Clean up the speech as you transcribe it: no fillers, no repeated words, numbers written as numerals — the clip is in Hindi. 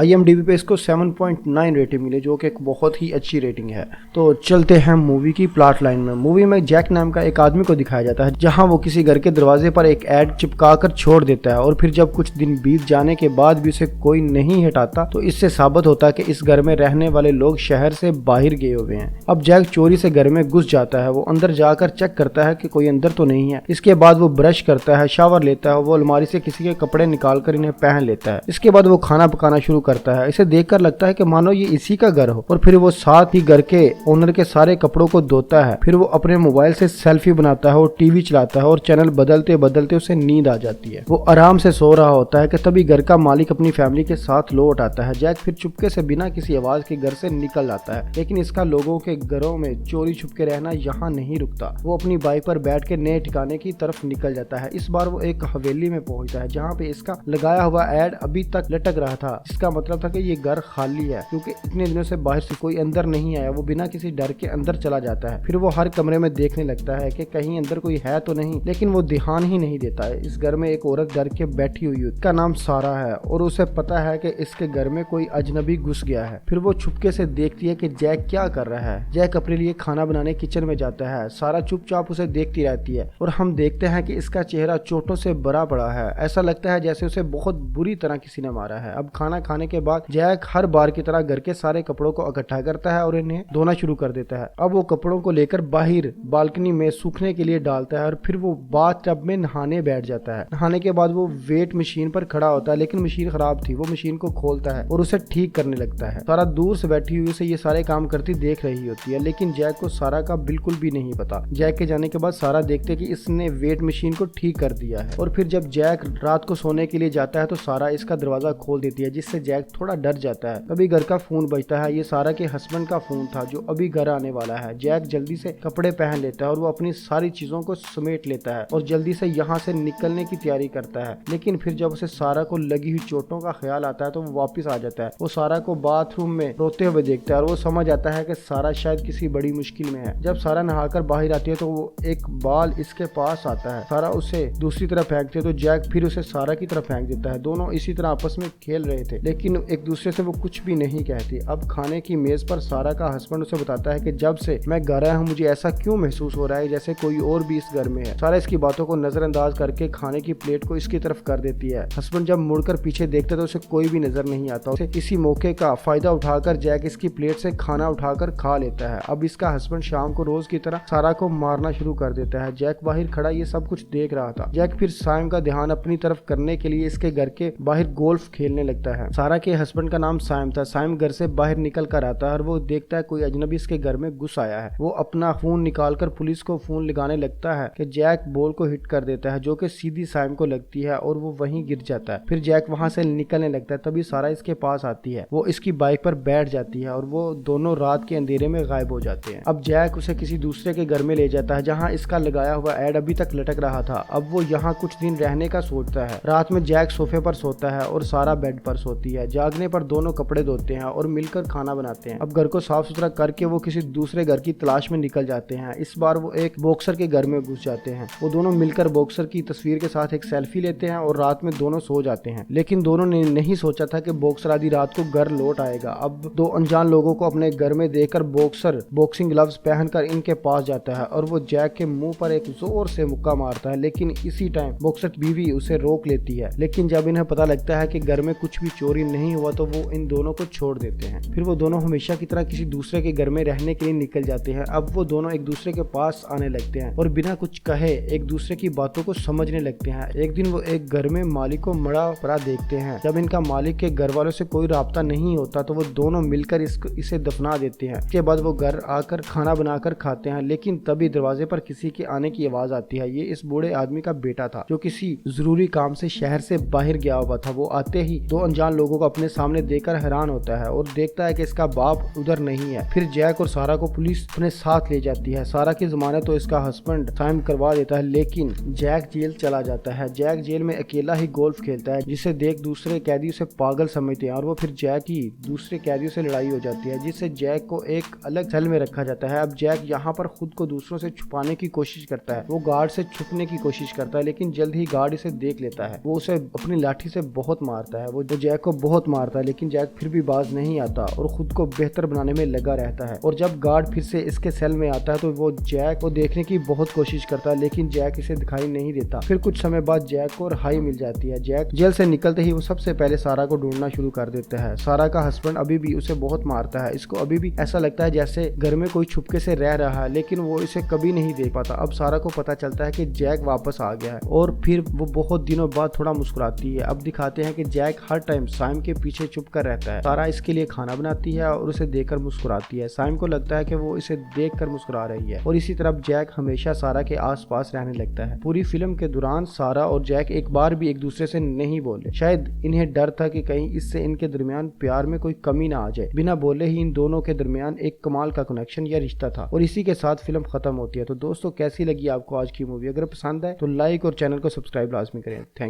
IMDb पे इसको 7.9 रेटिंग मिली, जो कि एक बहुत ही अच्छी रेटिंग है। तो चलते हैं मूवी की प्लॉट लाइन में। मूवी में जैक नाम का एक आदमी को दिखाया जाता है, जहां वो किसी घर के दरवाजे पर एक एड चिपका कर छोड़ देता है, और फिर जब कुछ दिन बीत जाने के बाद भी उसे कोई नहीं हटाता, तो इससे साबित होता है कि इस घर में रहने वाले लोग शहर से बाहर गए हुए हैं। अब जैक चोरी से घर में घुस जाता है। वो अंदर जाकर चेक करता है कि कोई अंदर तो नहीं है। इसके बाद वो ब्रश करता है, शावर लेता है, वो अलमारी से किसी के कपड़े निकालकर इन्हें पहन लेता है। इसके बाद वो खाना पकाना शुरू करता है। इसे देखकर लगता है कि मानो ये इसी का घर हो, और फिर वो साथ ही घर के ओनर के सारे कपड़ों को धोता है। फिर वो अपने मोबाइल से सेल्फी बनाता है और टीवी चलाता है, और चैनल बदलते बदलते उसे नींद आ जाती है। वो आराम से सो रहा होता है कि तभी घर का मालिक अपनी फैमिली के साथ लौट आता है। जैक फिर चुपके से बिना किसी आवाज के घर से निकल आता है, लेकिन इसका लोगों के घरों में चोरी छुपके रहना यहाँ नहीं रुकता। वो अपनी बाइक पर बैठ के नए ठिकाने की तरफ निकल जाता है। इस बार वो एक हवेली में पहुंचता है, जहाँ पे इसका लगाया हुआ एड अभी तक लटक रहा था, जिसका मतलब था कि ये घर खाली है, क्योंकि इतने दिनों से बाहर से कोई अंदर नहीं आया। वो बिना किसी डर के अंदर चला जाता है। फिर वो हर कमरे में देखने लगता है कि कहीं अंदर कोई है तो नहीं, लेकिन वो ध्यान ही नहीं देता है। इस घर में एक औरत डर के बैठी हुई है, उसका नाम सारा है, और उसे पता है कि इसके घर में कोई अजनबी घुस गया है। फिर वो छुपके से देखती है कि जैक क्या कर रहा है। जैक अपने लिए खाना बनाने किचन में जाता है। सारा चुपचाप उसे देखती रहती है, और हम देखते हैं कि इसका चेहरा चोटों से भरा पड़ा है। ऐसा लगता है जैसे उसे बहुत बुरी तरह किसी ने मारा है। अब खाना खाने के बाद जैक हर बार की तरह घर के सारे कपड़ों को इकट्ठा करता है और इन्हें धोना शुरू कर देता है। अब वो कपड़ों को लेकर बाहर बालकनी में सूखने के लिए डालता है, और फिर वो बाथ टब में नहाने बैठ जाता है। नहाने के बाद वो वेट मशीन पर खड़ा होता है, लेकिन मशीन खराब थी। वो मशीन को खोलता है और उसे ठीक करने लगता है। सारा दूर से बैठी हुई उसे ये सारे काम करती देख रही होती है, लेकिन जैक को सारा का बिल्कुल भी नहीं पता। जैक के जाने के बाद सारा देखते कि इसने वेट मशीन को ठीक कर दिया है, और फिर जब जैक रात को सोने के लिए जाता है तो सारा इसका दरवाजा खोल देती है, जिससे जैक थोड़ा डर जाता है। तभी घर का फोन बजता है। ये सारा के हस्बैंड का फोन था, जो अभी घर आने वाला है। जैक जल्दी से कपड़े पहन लेता है और वो अपनी सारी चीजों को समेट लेता है और जल्दी से यहाँ से निकलने की तैयारी करता है। लेकिन फिर जब उसे सारा को लगी हुई चोटों का ख्याल आता है तो वो वापस आ जाता है। वो सारा को बाथरूम में रोते हुए देखता है, और वो समझ आता है कि सारा शायद किसी बड़ी मुश्किल में है। जब सारा नहाकर बाहर आती है तो वो एक बाल इसके पास आता है। सारा उसे दूसरी तरफ फेंकती है तो जैक फिर उसे सारा की तरफ फेंक देता है। दोनों इसी तरह आपस में खेल रहे थे, लेकिन एक दूसरे से वो कुछ भी नहीं कहती। अब खाने की मेज पर सारा का हस्बैंड उसे बताता है कि जब से मैं घर आया हूँ मुझे ऐसा क्यों महसूस हो रहा है जैसे कोई और भी इस घर में है। सारा इसकी बातों को नजरअंदाज करके खाने की प्लेट को इसकी तरफ कर देती है। हस्बैंड जब मुड़कर पीछे देखता तो उसे कोई भी नजर नहीं आता। उसे इसी मौके का फायदा उठाकर जैक इसकी प्लेट से खाना उठाकर खा लेता है। अब इसका हस्बैंड शाम को रोज की तरह सारा को मारना शुरू कर देता है। जैक बाहर खड़ा ये सब कुछ देख रहा था। जैक फिर साइम का ध्यान अपनी तरफ करने के लिए इसके घर के बाहर गोल्फ खेलने लगता है। सारा के हस्बैंड का नाम साइम था। साइम घर से बाहर निकल कर आता है और वो देखता है कोई अजनबी इसके घर में घुस आया है। वो अपना फोन निकालकर पुलिस को फोन लगाने लगता है कि जैक बॉल को हिट कर देता है, जो कि सीधी साइम को लगती है और वो वहीं गिर जाता है। फिर जैक वहां से निकलने लगता है। तभी सारा इसके पास आती है। वो इसकी बाइक पर बैठ जाती है और वो दोनों रात के अंधेरे में गायब हो जाते हैं। अब जैक उसे किसी दूसरे के घर में ले जाता है, जहाँ इसका लगाया हुआ एड अभी तक लटक रहा था। अब वो यहाँ कुछ दिन रहने का सोचता है। रात में जैक सोफे पर सोता है और सारा बेड पर सोती है। जागने पर दोनों कपड़े धोते हैं और मिलकर खाना बनाते हैं। अब घर को साफ सुथरा करके वो किसी दूसरे घर की तलाश में निकल जाते हैं। इस बार वो एक बॉक्सर के घर में घुस जाते हैं। वो दोनों मिलकर बॉक्सर की तस्वीर के साथ एक सेल्फी लेते हैं और रात में दोनों सो जाते हैं। लेकिन दोनों ने नहीं सोचा था कि बॉक्सर आधी रात को घर लौट आएगा। अब दो अनजान लोगों को अपने घर में देखकर बॉक्सर बॉक्सिंग ग्लव्स पहनकर इनके पास जाता है और वो जैक के मुंह पर एक जोर से मुक्का मारता है। लेकिन इसी टाइम बॉक्सर की बीवी उसे रोक लेती है। लेकिन जब इन्हें पता लगता है कि घर में कुछ भी चोरी नहीं हुआ तो वो इन दोनों को छोड़ देते हैं। फिर वो दोनों हमेशा की तरह किसी दूसरे के घर में रहने के लिए निकल जाते हैं। अब वो दोनों एक दूसरे के पास आने लगते हैं और बिना कुछ कहे एक दूसरे की बातों को समझने लगते हैं। एक दिन वो एक घर में मालिक को मरा पड़ा देखते हैं। जब इनका मालिक के घर वालों से कोई राब्ता नहीं होता तो वो दोनों मिलकर इसे दफना देते हैं। इसके बाद वो घर आकर खाना बनाकर खाते हैं। लेकिन तभी दरवाजे पर किसी के आने की आवाज आती है। ये इस बूढ़े आदमी का बेटा था, जो किसी जरूरी काम से शहर से बाहर गया हुआ था। वो आते ही दो अनजान लोगों को अपने सामने देखकर हैरान होता है और देखता है कि इसका बाप उधर नहीं है। फिर जैक और सारा को पुलिस अपने साथ ले जाती है। सारा की जमानत तो इसका हस्बैंड साइम करवा देता है, लेकिन जैक जेल चला जाता है। जैक जेल में अकेला ही गोल्फ खेलता है, जिसे देख दूसरे कैदी उसे पागल समझते हैं और वो फिर जैक की दूसरे कैदियों से लड़ाई हो जाती है, जिससे जैक को एक अलग सेल में रखा जाता है। अब जैक यहाँ पर खुद को दूसरों से छुपाने की कोशिश करता है। वो गार्ड से छुपने की कोशिश करता है, लेकिन जल्द ही गार्ड इसे देख लेता है। वो उसे अपनी लाठी से बहुत मारता है। वो जैक को बहुत मारता है, लेकिन जैक फिर भी बाज नहीं आता और खुद को बेहतर बनाने में लगा रहता है। और जब गार्ड फिर से इसके सेल में आता है तो वो जैक को देखने की बहुत कोशिश करता है, लेकिन जैक इसे दिखाई नहीं देता। फिर कुछ समय बाद जैक को रिहाई मिल जाती है। जैक जेल से निकलते ही वो सबसे पहले सारा को ढूंढना शुरू कर देता है। सारा का हस्बैंड अभी भी उसे बहुत मारता है। इसको अभी भी ऐसा लगता है जैसे घर में कोई छुपके से रह रहा है, लेकिन वो इसे कभी नहीं देख पाता। अब सारा को पता चलता है कि जैक वापस आ गया है और फिर वो बहुत दिनों बाद थोड़ा मुस्कुराती है। अब दिखाते हैं कि जैक हर टाइम साइम के पीछे छुप कर रहता है। सारा इसके लिए खाना बनाती है और उसे देखकर मुस्कुराती है। साइम को लगता है कि वो इसे देखकर मुस्कुरा रही है और इसी तरह जैक हमेशा सारा के आसपास रहने लगता है। पूरी फिल्म के दौरान सारा और जैक एक बार भी एक दूसरे से नहीं बोले। शायद इन्हें डर था कि कहीं इससे इनके दरमियान प्यार में कोई कमी ना आ जाए। बिना बोले ही इन दोनों के दरमियान एक कमाल का कनेक्शन या रिश्ता था और इसी के साथ फिल्म खत्म होती है। तो दोस्तों, कैसी लगी आपको आज की मूवी? अगर पसंद है तो लाइक और चैनल को सब्सक्राइब लाजमी करें। Thank you.